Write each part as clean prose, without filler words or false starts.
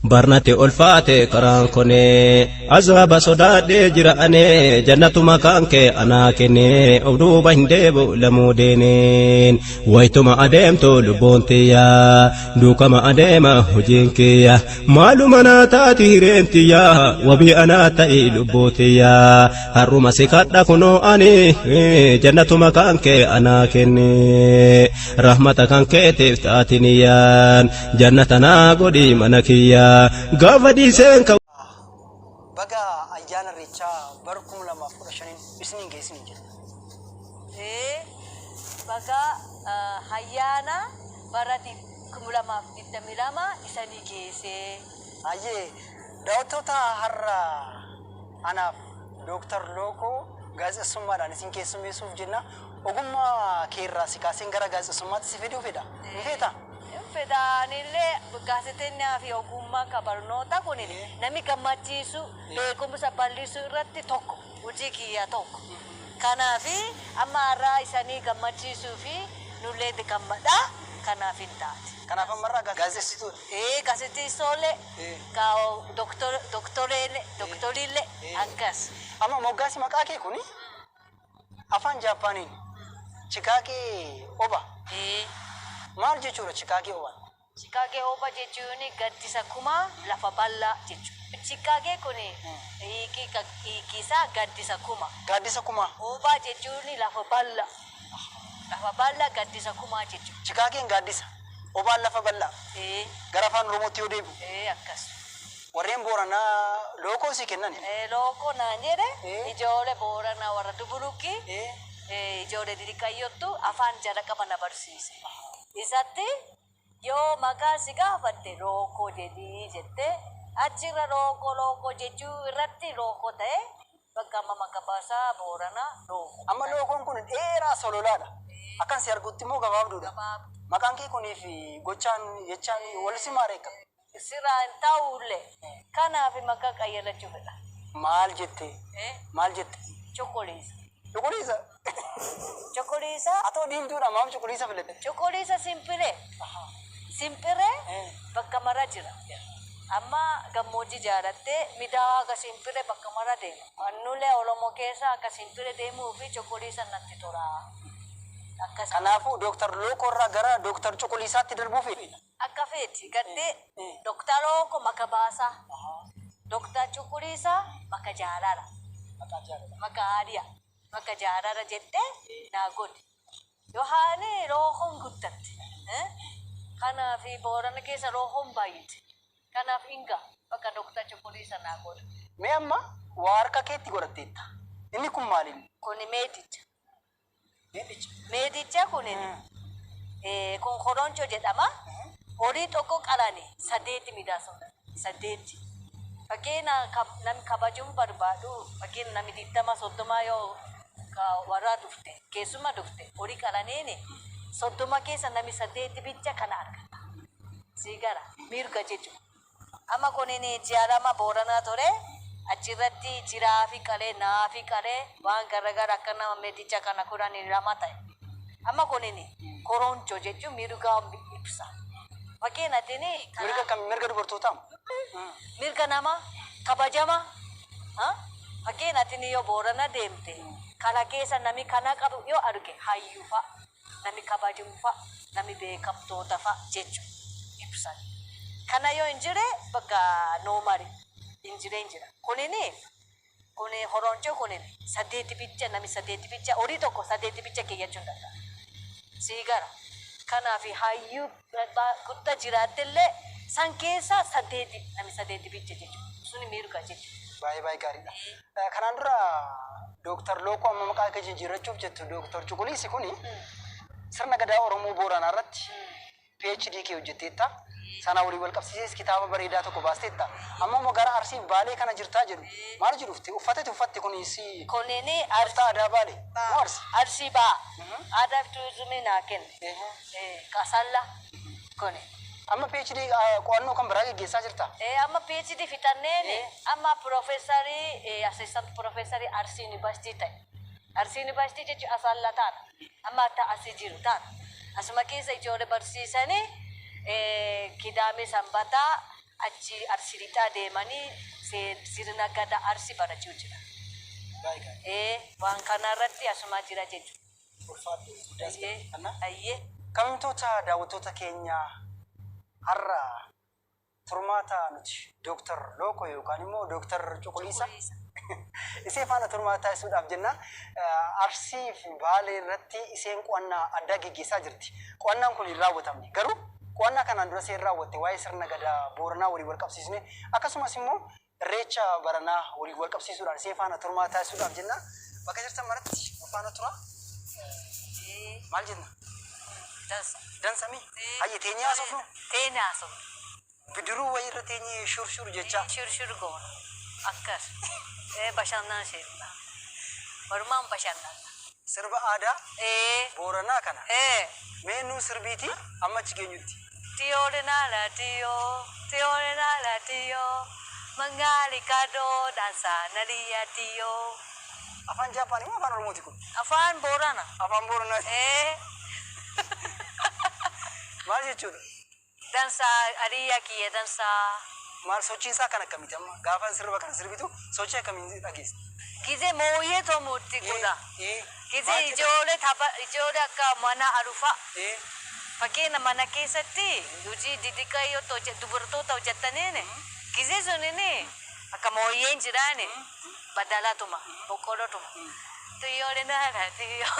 barnate ulfaate karaan kone azaba sodaadhe jiraane jannatu makaanke anaa kenne obduuba hin deebu lamuu deeneen waytuma adeemtu lubbuun tiyya duukama adeema hojiin kiyya maaluma naa taati hireen tiyya wabii anaa ta'i lubbuu tiyya harruma si kadha kunoo ani jannatu makaanke anaa kenne rahmata kan keetiif taatiniyyaan jannata naa godhi mana kiyya gafadi senka baga ayyaana richa barkum lama fudhashaniin isiniin geessiniin jira baga ayyaana barati kumulamaaf dittamilama isanii geesse ayyee daawwattoota har'a anaaf Dooktar Lookoo gaazexeessummaadhaan isin keessummeessuuf jenna ogummaa keerraa si kaaseen gara gaazexeessummaatti si feduu fedha ni feeta fedhaanillee gaazexeenyaa fi ogummaa kabarnoota kunini nami gammachiisu beekumsa bal'isuu irratti tokko hojii kiyya tokko kanaafi amma har'aa isanii gammachiisuu fi nullee gammadha kanaaf hin taate kanaaf ammarraa gaazexeessituu gaazexeessoolee doktoriillee akkas amma moggaasi maqaa kee kuni afaan Jaapaaniin chikaagee oba maal jechuudha chikaagee oba chikaagee oba jechuun gaddisa kuma lafa bal'aa jechuudha chikaagee kuni hiikisaa gaddisa kuma oba jechuun lafa bal'aa gaddisa kuma jechuudha chikaageen gaddisa obaan lafa bal'aa gara afaan Oromootti yoo deebi'u akkas warreen Booranaa lookoo si kennan lookoo naan jedhe ijoollee Booranaa warra Dubuluqqii ijoollee didikayyottu afaan jala qaban barsiise isatti yoo maqaa si gaafatte lookoo jedhii jette achirra lookoo jechuu irratti lookoo ta'e bakka amma maqaa baasaa Booranaa lookoo amma lookoon kun dheeraa sololaadha akkan si argutti immoo gabaabduudha maqaan kee kunii fi gochaan jechaan wal si maareeka siraan ta'ullee kanaaf maqaa qayyadachuu fedha maal jette Cuquliisa atoo diimtuudha maaf cuquliisa filate cuquliisa simpiree bakka mara jira amma gammoojjii jaalattee midhaaga simpiree bakka mara deema annulee Oromoo keessa akka simpiree deemuu fi cuquliisa natti tola kanaafuu Dooktar Lookoo irraa gara Dooktar Cuquliisaatti darbuu fedha akka feeti gaddee Dooktar Lookoo maka baasaa Dooktar Cuquliisaa maka jaalala maka aadiyaa maka jaalala jettee naa godhi yohaani Lookoon guddatte kanaaf Boorana keessa Lookoon baay'ate kanaaf inga bakka Dooktar Cuquliisa naa godhi mee amma waa harka keetti godhatteetta inni kun maaliin kuni meedicha kunini kun koroncho jedhama horii tokko qalani sadeeti midhaasudha sadeeti fakkeenya namni kabajuun barbaadu fakkeenya namni 20-30 yoo warra dhufte keessuma dhufte horii qalaniini 30 keessa namni sadeeti bicha kana argata sigara mirga jechuudha amma kunini jaalama Booranaa ture achirratti jiraafi qalee naafi qalee waan garagara akka nama meedicha kana kudhanii lama ta'e amma kunini koroncho jechuun mirga ibsa fakkeenyaatini mirga dubartootaa mirga nama kabajama fakkeenyaatini yoo Boorana deemte kana keessa nami kana qabu yoo arge hayyuufa nami kabajuufa nami beekamtoota fa jechuun ibsan kana yoo hin jire bakka noomari injira kunini horoncho kunini sadeeti bicha nami sadeeti bicha horii tokko sadeeti bicha keeyyachuun danda'a sigara kanaaf hayyuu guddaa jiraattellee san keessa sadeeti nami sadeeti bicha jechuudha suni mirga jechuudha baay'ee gaariidha kanaan dura Dooktar Lookoo amma maqaa kee jijjiirrachuuf jettu Dooktar Cuquliisi kuni sirna gadaa Oromoo Booranaa irratti PhD kee hojjetteetta sana walii wal qabsiisees kitaaba bareedaa tokko baasteetta amma immoo gara Arsii Baalee kana jirtaa jedhu maal jedhufti uffatte kunisi kunini aadaa Baalee Arsii baa aadaa turizimii naa kenne kasalla kuni amma PhD qo'annoo kan biraa geggeessaa jirta amma PhD fixanneeni amma profeesarii assistant profeesarii Arsii Yuunivarsiitii ta'e Arsii Yuunivarsiitii jechuun asalla taana amma akka asii jiru taana asuma keessa ijoollee barsiisanii kidaamee sanbataa achi arsi lixaa deemanii sirna gadaa arsi barachuu jira. Waan kanarratti asuma jira jechuudha. Ulfaadhu guddaas kana. Ayyee. Kabajamtoota daawwattoota keenya har'a turmaata nuti Dooktar Lookoo yookaan immoo Dooktar Cuquliisa isee faana turmaata taasisuudhaaf jenna. Arsii fi Baalee irratti iseen qo'annaa addaa gaggeessaa jirti. Qo'annaan kun hin raawwatamne garuu qo'annaa kanaan dura iseen raawwatte waa'ee sirna gadaa Booranaa walii wal qabsiisne akkasumas immoo irreecha baranaa walii wal qabsiisuudhaan isee faana turmaata taasisuudhaaf jenna. Bakka jirtan maratti faana tura. Maal jenna? Dansami? Hayye teenyee haasofnu? Teenyee haasofnu. Bidiruu wayii irra teenyee shurshur jecha. Shurshur goona. Akkas. Bashannaan sheekna. Walumaan bashannaan. Sirba aadaa? Booranaa kana? Meenuu sirbiiti amma achi geenyutti. Tiyoolinala tiyoo, tiyoolinala tiyoo, mangaali kadoo dansaa naliya tiyoo. Afaan Jaapaanii moo afaan Oromooti kun? Afaan Boorana. Afaan Booranaa. Maal jechuudha? Dansaa aliya kiyya dansaa. Maal sochiin isaa kan akkamiiti amma? Gaafa sirba kana sirbitu sochii akkamiin dhageessa? Gizee mooyyee toomuutti godha. Gizee ijoollee akka mana arufa. Fakkeenya mana keessatti hojii didiqaa yoo dubartoota hojjetaniin gizee suniin akka mooyyeen jiraani badalatuma boqqollotuma. Tiyoolinala tiyoo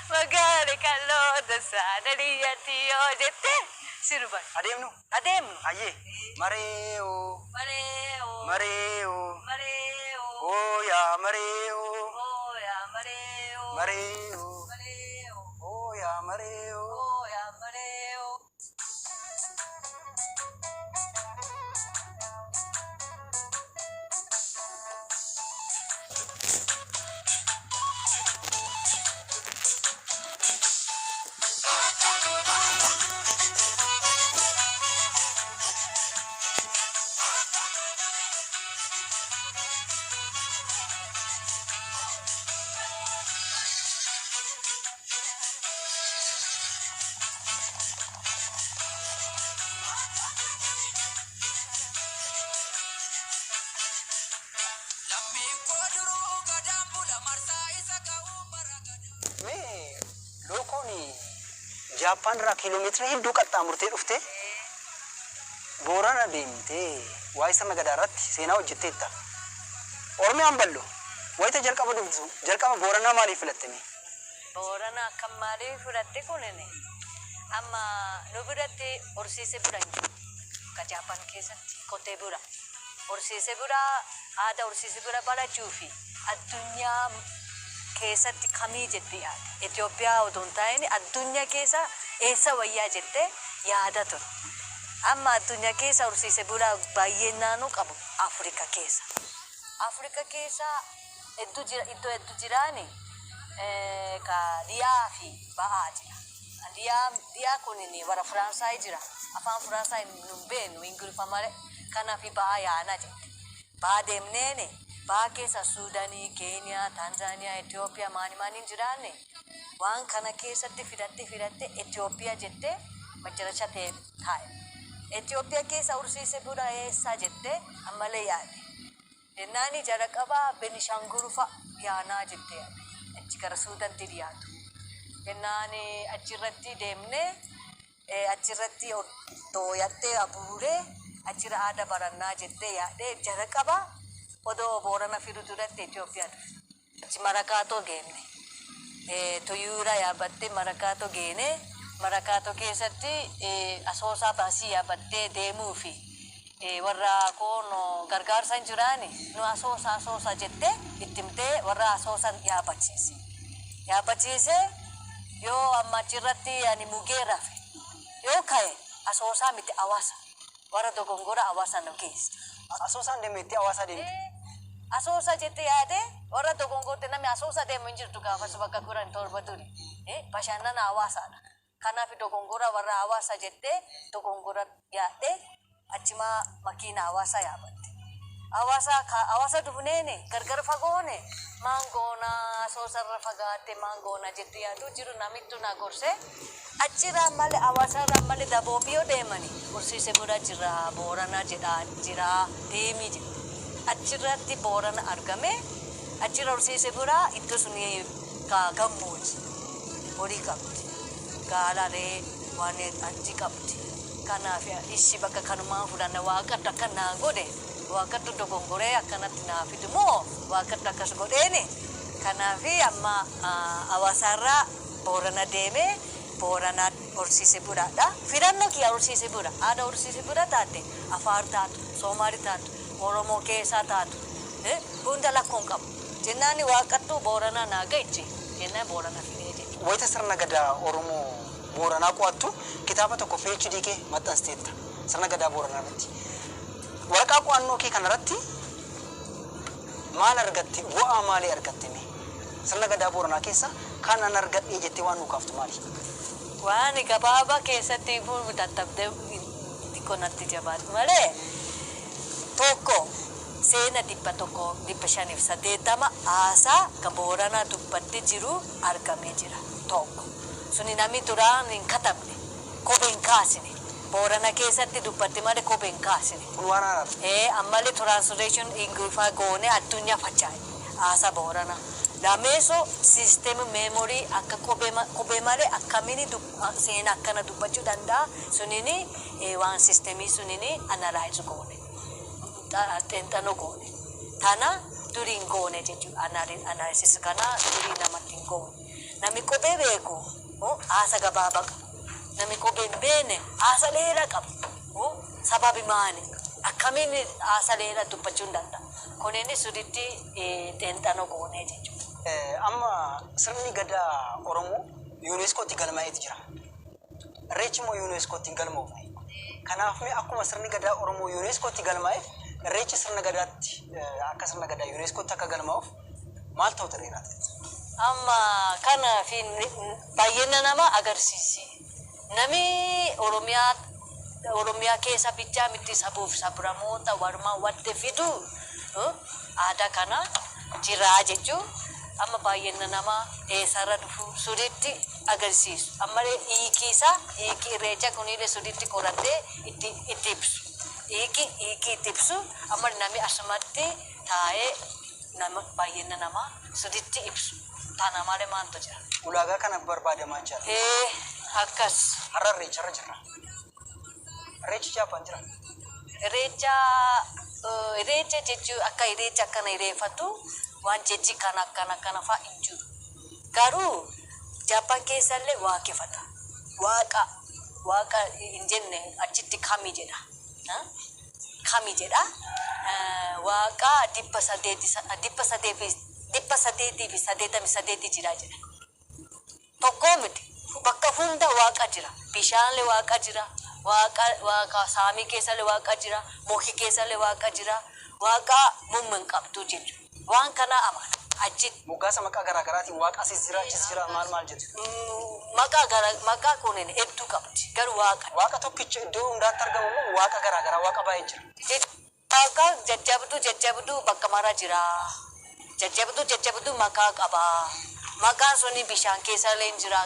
magaali kalloo dansaa naliya tiyoo jettee sirba. Adeemnu? Adeemnu. Hayyee. Mareeoo. Mareeoo. Mareeoo. Mareeoo. Ooyaa mareeoo. Ooyaa mareeoo. Mareeoo. Mareeoo. Ooyaa mareeoo. Ooyaa mareeoo. Jaappaan irraa kiiloomeetira hedduu qaxxaamurtee dhuftee Boorana deemtee waa'ee sirna gadaa irratti seenaa hojjetteetta. Oromiyaan bal'oo wayita jalqaba dhuftu jalqaba Booranaa maaliif filatteme? Boorana akkam maaliif filatte kunini? Amma nu biratti horsiise bula hin jiru. Akka Jaappaan keessatti qotee bula. Horsiise bula aadaa horsiise bula barachuu fi addunyaa keessatti kamii jettee yaada? Itoophiyaa otoo hin taane addunyaa keessa eessa wayyaa jettee yaada ture. Amma addunyaa keessa horsiise bulaa baay'ee naannoo qabu Afrikaa keessa. Afrikaa keessa iddoo hedduu jiraani ka dhiyaa fi ba'aa jira. Dhiyaa kunin warra Faransaay jira. Afaan Faransaay nun beenu Ingiliffa malee kanaaf ba'aa yaana jette. Ba'aa deemneeni ba'aa keessa Suudaanii, Keeniyaa, Taanzaaniyaa, Itoophiyaa maaniin jiraanne waan kana keessatti fidatte Itoophiyaa jettee majarasha ta'e taa'e. Itoophiyaa keessa horsiise bulaa eessaa jettee ammallee yaade. Jennaani jara qabaa Benishangul fa'a yaanaa jettee yaade. Achi gara Suudaanitti dhiyaatu. Jennaani achirratti deemnee achirratti dooyattee abuuree achirra aadaa barannaa jettee yaade jara qabaa odoo Boorana fidu duratti Itoophiyaa dhufe. Achi Marakaatoo geenne. Tuyuura yaabbattee Marakaatoo geene. Marakaatoo keessatti asoosaa baasii yaabbattee deemuu fi warra kun gargaarsa hin jiraani nu asoosaa jettee itti himtee warra asoosan yaabbachiise. Yaabbachiise yoo amma achirratti ani mugee rafe yoo ka'e asoosaa miti hawaasa warra dogongora hawaasa nu keessa. Asoosaan deemeetti hawaasa deemte. Asoosa jettee yaade warra dogongorte namni asoosa deemu hin jirtu gaafas bakka 17 duri. Bashannana hawaasaadha. Kanaaf dogongora warra hawaasa jettee dogongora yaadde achuma makiina hawaasa yaabbatte. Hawaasa dhufneeni gargar fagoone maangoona asoosarra fagaatte maangoona jettee yaadu jiru namittu na gorsee Achirraa malee hawaasarraa malee daboobiyyoo deemanii horsiise bira jira boorana jedhaan jira deemii jira. Achirratti boorana argame achirra horsiise bira iddoo suni gammoojji horii qabdi gaalaree waan achi qabdi. Kanaaf ishii bakka kanumaan fudhanna waaqatti akka naa godhe waaqatti dogongoree akkanatti naa fidu moo waaqatti akkas godheeni. Kanaaf amma hawaasarraa boorana deemee boorana horsiise buraadha. Filannoo kiyya horsiise bura aadaa horsiise bura taate Afaar taatu Soomaali taatu Oromoo keessaa taatu hunda lakkoon qabu. Jennaan waaqattuu boorana naa ga'ichi jennaan boorana fidee jechuudha. Wayita sirna gadaa Oromoo Booranaa qo'attu kitaaba tokko PhD kee maxxansteetta sirna gadaa Booranaa irratti. Waraqaa qo'annoo kee kanarratti maal argatte bu'aa maalii argatte sirna gadaa Booranaa keessa kan an argadhee jettee waan nuukaaftu maali? Waan gabaabaa keessatti fuulmi tattabdee xiqqoo natti jabaatu malee tokko seena 180 haasaa kan Booranaa dubbattee jiru argamee jira tokko. Suni namni duraan hin katabne kophee hin kaasine Boorana keessatti dubbatti malee kophee hin kaasine. Kun waan haaraadha. Ammallee translation ingiliffaa goone addunyaa facaaye haasaa Booranaa. Lameessoo sisteema meemorii akka kophee malee akkamiin seenaa akkana dubbachuu danda'a sunini waan sisteemii sunini analyze goone xeenxanoo goone tana duriin goone jechuudha analysis kana durii namatti hin goone namni kophee beeku haasa gabaabaa qabu namni kophee hin beekne haasa dheeraa qabu sababi maali akkamiin haasa dheeraa dubbachuu hin danda'a kunini sunitti xeenxanoo goone jechuudha. Amma sirni gadaa Oromoo UNESCOtti galmaa'eeti jira. Irreechi immoo UNESCOtti hin galmoofne. Kanaaf mee akkuma sirni gadaa Oromoo UNESCOtti galmaa'eef irreechi sirna gadaatti akka sirna gadaa UNESCOtti akka galmaa'uuf maal ta'u ta'eera? Amma kanaaf baay'ina nama agarsiisi. Nami Oromiyaa keessa bichaa miti sabuuf sablamoota warmaa wadde fidu aadaa kana jiraa jechuun. Amma baay'ina nama eessarra dhufu sunitti agarsiisu. Ammallee hiikii irreecha kunillee sunitti qorattee itti ibsu. Hiikii itti ibsu amma namni asumatti taa'ee nama baay'ina nama sunitti ibsu. Tana malee maaltu jira? Ulaagaa kana barbaadamaa jira. Akkas. Har'a irreecharra jirra. Irreechi Jaappaan jira. Irreecha jechuun akka irreecha akkana irreeffatu waan jechi kana fa'aa hin jiru. Garuu Jaappaan keessallee waaqeffata. Waaqa hin jenne achitti kami jedha. Waaqa 888 jira jedha. Tokkoo miti bakka hunda waaqa jira. Bishaanlee waaqa jira. Waaqa saamii keessallee waaqa jira. Mookii keessallee waaqa jira. Waaqa mummin qabdu jechuudha. Waan kana amana. Achitti. Moggaasa maqaa garaagaraatiin waaqa asis jira maal jettu? Maqaa kunin hedduu qabdi. Garuu waaqa. Waaqa tokkicha iddoo hundaatti argamu immoo waaqa garaagaraa waaqa baay'ee jira. Waaqa jajjabduu bakka mara jira. Jajjabduu maqaa qaba. Maqaan suni bishaan keessallee hin jira.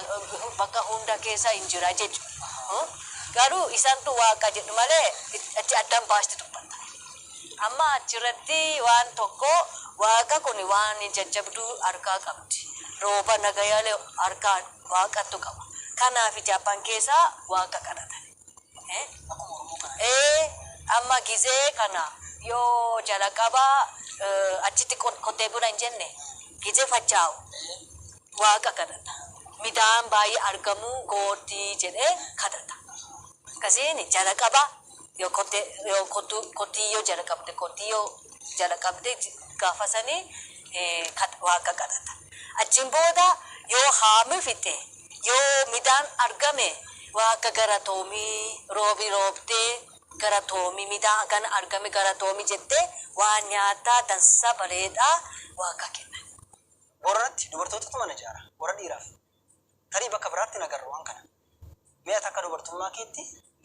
Bakka hunda keessa hin jira jechuudha. Garuu isaantu waaqa jedhu malee achi addaan baasti dubbata. Amma achirratti waan tokko waaqa kun waan jajjabduu harkaa qabdi. Rooba nagayaalee harkaa waaqattu qaba. Kanaaf Jaappaan keessa waaqa kadhatan. Amma gizee kana yoo jala qabaa achitti qotee bula hin jenne gizee facaa'u waaqa kadhata. Midhaan baay'ee argamu gootii jedhee kadhata. Kasiin jala qabaa yoo qotiyyoo jala qabde gaafasanii waaqa kadhata. Achiin booda yoo haami fixe yoo midhaan argame waaqa garatoomii roobi roobdee garatoomii midhaan kan argame garatoomii jettee waan nyaataa dansa bareedaa waaqa kenna. Booranatti dubartootatu mana ijaara. Warra dhiiraaf. Tarii bakka biraatti nagarra waan kana. Mee akka dubartummaa keetti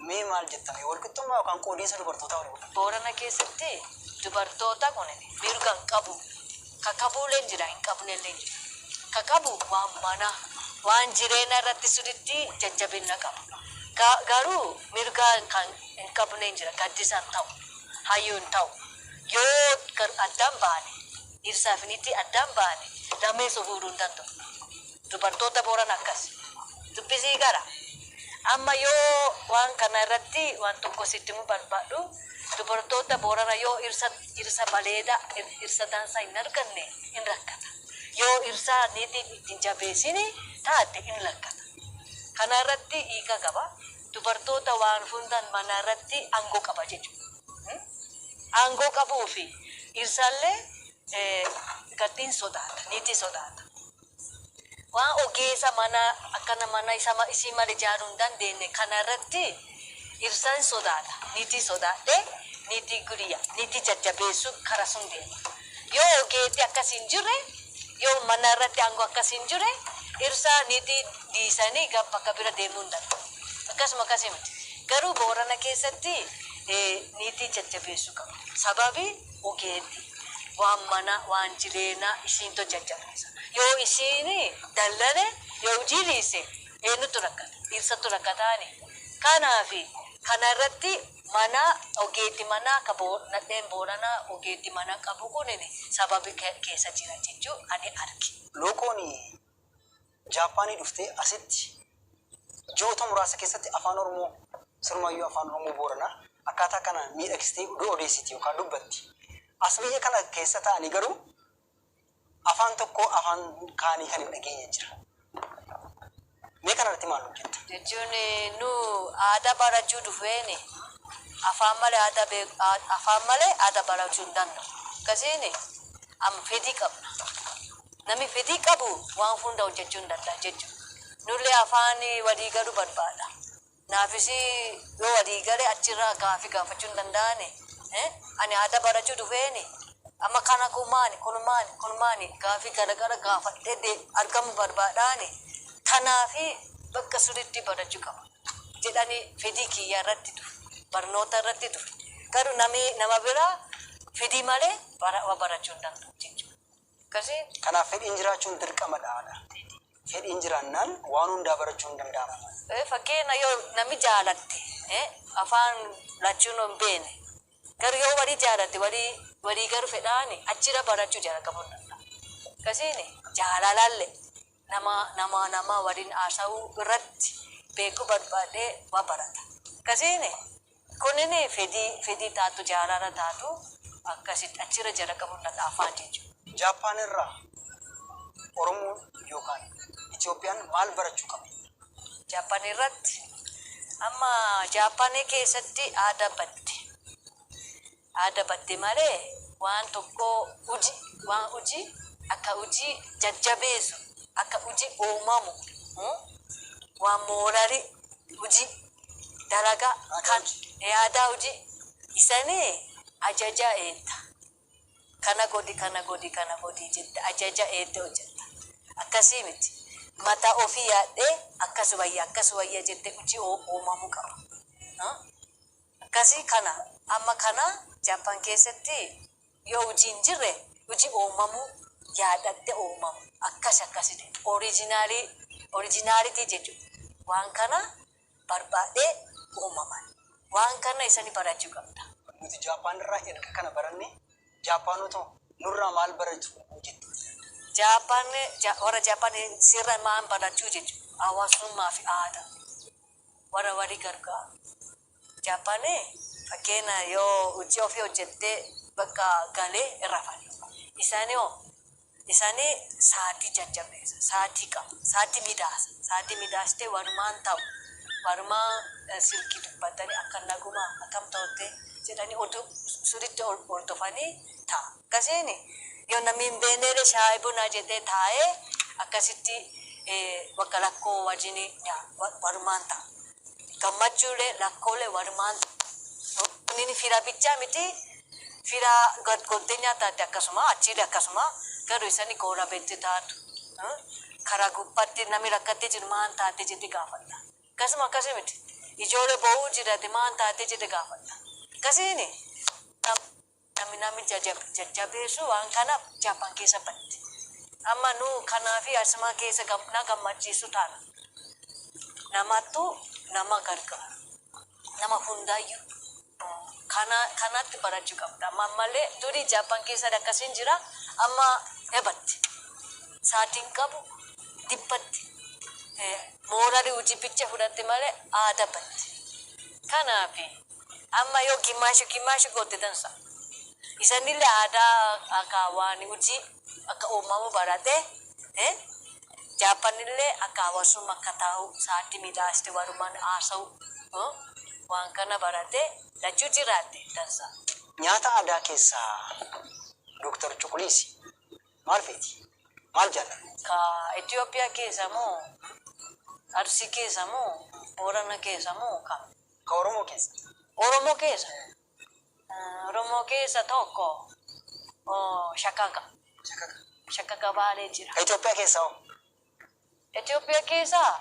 mee maal jettame walqixxummaa yookaan qoodiinsa dubartootaa waliin? Boorana keessatti dubartoota kun mirga hin qabu. Kakabuuleen jira hin qabnellee jira. Kakabu waan mana waan jireenya irratti sirriitti jajjabina qaba. Garuu mirgaa kan hin qabne jira gaddisaan ta'u hayyuun ta'u yoo addaan baane dhirsaa fi niitii addaan baane dameessa fuudhuu hin danda'u. Dubartoota Booran akkas dubbisii gara amma yoo waan kana irratti waan tokko sitti mu barbaadu dubartoota Boorana yoo irsa baleeda irsa dansaa hin arganne hin rakkata. Yoo irsa niitii ittiin jabeessini taate hin rakkata. Kana irratti hiika qaba. Dubartoota waan hundaan mana irratti aangoo qaba jechuudha. Aangoo qabuu fi irsaallee gatiin sodaata, niitii sodaata. Waan ogeessa mana akkana mana isii malee ijaaruu hin dandeenye kana irratti irsaan sodaata, niitii sodaadhee niitii guyyaa, niitii jajjabeessu karaa sun deema. Yoo ogeetti akkas hin jirre, yoo mana irratti aangoo akkas hin jirre, irsaa niitii dhiisanii bakka bira deemuu hin danda'u. Akkasuma akkasii miti. Garuu Boorana keessatti niitii jajjabeessuu qabu. Sababi ogeetti waan mana waan jireenya isiintu jajjabeessa. Yoo isiin dallane yoo hojii dhiise eenyutu rakkata? Dhiirsatu rakkataani. Kanaafi kana irratti mana ogeetti mana nadheen Booranaa ogeetti mana qabu kunini sababi keessa jira jechuu ani arge. Lookoon Jaappaanii dhuftee asitti ji'oota muraasa keessatti afaan Oromoo sirmayyuu afaan Oromoo Booranaa akkaataa kana miidhagsitee odeessiti yookaan dubbatti. As biyya kana keessa ta'anii garuu afaan tokko afaan kaanii kan hin dhageenye jira. Mee kanarratti maal hojjetta? Jechuun nu aadaa barachuu dhufeeni afaan malee aadaa barachuu hin danda'u. Akkasiin amma fedhii qabna. Namni fedhii qabu waan hunda hojjechuu hin danda'a jechuudha. Nullee afaan walii galuu barbaada. Naafis yoo walii galee achirraa gaafii gaafachuu hin danda'ani. Ani aadaa barachuu dhufeeni. Amma kana kun maani gaafii garagara gaafadhee argamu barbaadaani. Kanaafi bakka sirriitti barachuu qaba. Jedhanii fedhii kiyyaa irratti dhufe. Barnoota irratti dhufe. Garuu nama biraa fedhii malee barachuu hin danda'u jechuudha. Akkasii. Kanaaf fedhiin jiraachuun dirqamadha. Fedhiin jiraannaan waan hundaa barachuu hin danda'amu. Fakkeenya yoo namni jaalatte afaan lachuun hin beene. Garuu yoo walii jaalatte walii garuu fedhaani achirra barachuu jalqabuu hin danda'a. Akkasiin jaalalallee nama waliin haasa'uu irratti beekuu barbaadee waa barata. Akkasiin kunin fedhii taatu jaalala taatu akkasitti achirra jalqabuu hin danda'a afaan jechuudha. Jaappaan irraa Oromoon yookaan Itoophiyaan maal barachuu qabu? Jaappaan irratti amma Jaappaanii keessatti aadaa badde malee waan tokko hojii akka hojii jajjabeessu akka hojii uumamu waan moorari hojii dalagaa kan aadaa hojii isanii ajaja eetta. Kana godhi jette ajaja eette hojjetta. Akkasii miti. Mataa ofii yaadhee akkas wayya jette hojii uumamuu qaba. Akkasii amma kana Jaappaan keessatti yoo hojii hin jirre hojii uumamuu yaadatte uumamu akkasii oriijinaalitii jechuudha. Waan kana barbaadee uumaman. Waan kana isanii barachuu qabda. Nuti Jaappaan irraa erga kana baranne Jaappaanota nurraa maal barachuu jettu? Warra Jaappaan sirra maal barachuu jechuudha. Hawaasummaa fi aadaa. Warra walii gargaaru. Jaappaan fakkeenya yoo hojii ofii hojjettee bakka galee irra fadhi. Isaanii sa'aatii jajjabeessa. Sa'aatii qaba. Sa'aatii miidhaasa. Sa'aatii miidhaastee walumaan ta'u. Walumaan silkii dubbatanii akka nagumaa akkam ta'utti jedhanii sirriitti hordofanii ta'a. Akkasiin yoo namni hin beekne shaayii bunaa jedhee taa'ee akkasitti bakka lakkoo wajjin walumaan ta'a. Gammachuulee lakkoolee walumaan ta'a. Inni fira bichaa miti fira godhee nyaataatti akkasuma achiilee akkasuma garuu isanii koora beekti taatu. Karaa gubbaatti namni rakkatee jiru maan taatee jedhee gaafadha. Akkasii miti ijoollee bo'uu jiraate maan taatee jedhee gaafadha. Akkasiin namni jajjabeessu waan kana Jaappaan keessa badde. amma nu kanaafi asuma keessa na gammachiisu taana. Namattu nama gargaara. Nama hundaayyuu kanatti barachuu qabda. Amma ammallee durii Jaappaan keessa akkasiin jira. Amma ebatti. Saatiin qabu dibbatti. Moorali hojii bicha fudhatte malee aadaa batti. Kanaafi amma yoo kimaashi goote dansa. Isanillee aadaa akka waan hojii akka uumamu barate Jaappaanillee akka hawaasummaa akka taa'u sa'aatii midhaaste walumaan haasa'u waan kana barate lachuu jiraate dansa. Nyaata aadaa keessaa Dooktar Cuquliisi maal feeti? Maal jaallata? Ka Itoophiyaa keessa moo Arsii keessa moo Boorana keessa moo kam? Ka Oromoo keessa? Oromoo keessa. Oromoo keessa tokko shakaka. Shakaka baalee jira. Ka Itoophiyaa keessa hoo? Itoophiyaa keessa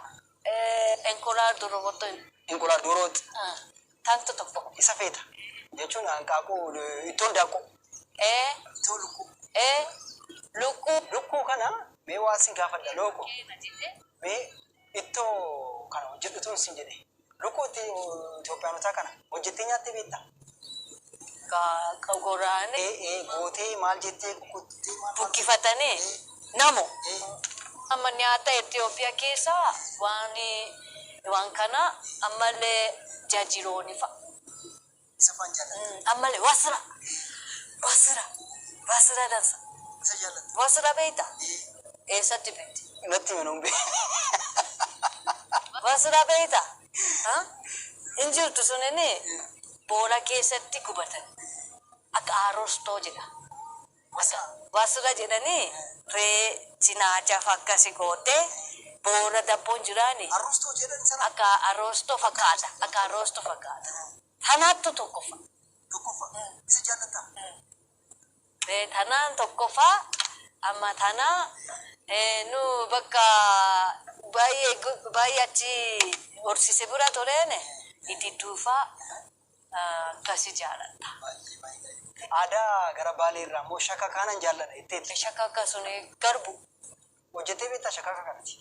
enkolaa durooto. Enkolaa durooti. Tanto tokko. Isa feeta jechuun hanqaaquu ittoon daakuu. Ittoo lukkuu. Lukkuu kana mee waan sin gaafadha looko. Mee ittoo kana hojjedhutuun sin jedhe. Lukkuutti Itoophiyaanotaa kana hojjettee nyaattee beektaa? Ka goraane. Gootee maal jettee kukkuttee maal? Bukkifatanii namo. Amma nyaata Itoophiyaa keessa waan kana ammallee jaajirooni fa'a. Isa faan jaallata. Ammallee wasira dansa. Isa jaallata. Wasira beekta? Eessatti beekti? Natti minuun Wasira beekta? Injirtu sunini boola keessatti gubatan. Akka arostoo jedha. Wasira jedhanii ree cinaachaaf akkasi gootee boola dabboon jiraani. Arostoo jedhan sana. Akka arostoo fakkaata. Akka arostoo fakkaata. Tanaattu tokkoffa. Tokkoffa. Isa jaallata. Tanaan tokkoffaa amma tanaa nu bakka baay'ee achi horsiise bira toleene itti duufaa akkasi jaallata. Aadaa gara Baalee irraa moo shakka kanan jaalladha itteetti. Shakka suni garbu. Hojjettee beektaa shakka kanatti?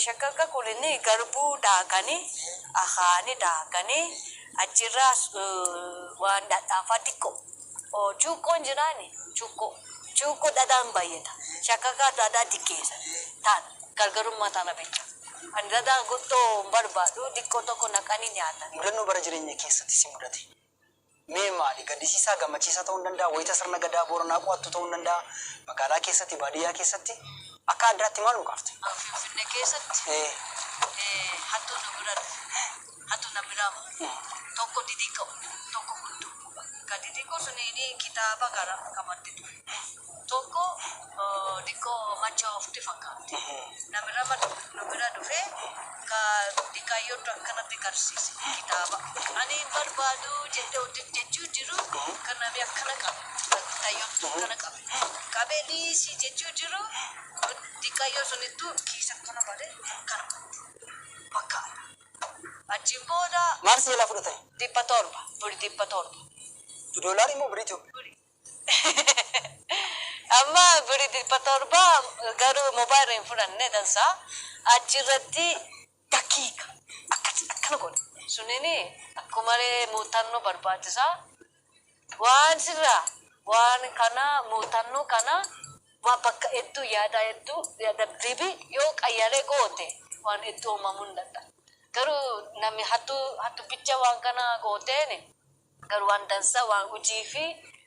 Shakka kunini garbuu daakanii ahaani daakanii achirraa waan dhadhaafaa xiqqoo. Cuuqqoon jiraani cuuqqoo dhadhaan baay'ata. Shakka dhadhaa xiqqeessa. Taana gargarummaa taana beekta. Ani dhadhaa guttoo barbaadu xiqqoo tokko naqanii nyaatan. Mudannoo bara jireenya keessatti si mudate. Mee maali gaddisiisaa gammachiisaa ta'uu hin danda'a wayita sirna gadaa Booranaa qo'attu ta'uu hin danda'a magaalaa keessatti baadiyyaa keessatti akka addaatti maal nu qaafte? Finfinnee keessatti hattuu na biraa tokko didiqqoo tokko guddoo. Ka didiqqoo suniini kitaaba gara qabatte ture. Tokko diqqoo macha ofti fakkaatti. Na bira dhufee ka diqqaayyootu akkanatti garsiise kitaaba. Ani barbaadu jechuu jiru kan namni akkana qabe. Diqqaayyootu akkana qabe. Qabee dhiisii jechuu jiru diqqaayyoo sunittuu kiisa akkana balee akkana fakkaata. Achiin booda. Maal si jalaa fudhatani? 700 buri 700. Doolarii moo birii Itoophiyaa? Amma buri 700 garuu moobaayilii hin fudhanne dansaa achirratti daqiiqa akkana godhe. Sunini akkumalee muuxannoo barbaachisaa waan sirraa waan kana muuxannoo kana waan bakka hedduu yaada dibi yoo qayyalee goote waan hedduu uumamuu hin danda'a. Garuu namni hattu bicha waan kana gooteeni garuu waan dansaa waan hojii fi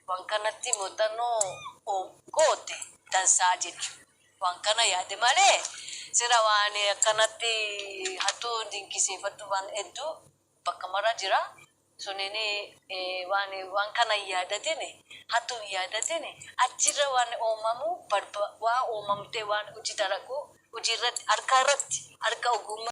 waan kanatti muuxannoo goote dansaa jechuudha. Waan kana yaade malee sira waan akkanatti hattuu dinqisiifadhu waan hedduu bakka mara jira. Sunini waan kana yaadatini hattuu yaadatini achirra waan uumamu waan uumamtee waan hojii dalagu hojiirratti harka ogummaa.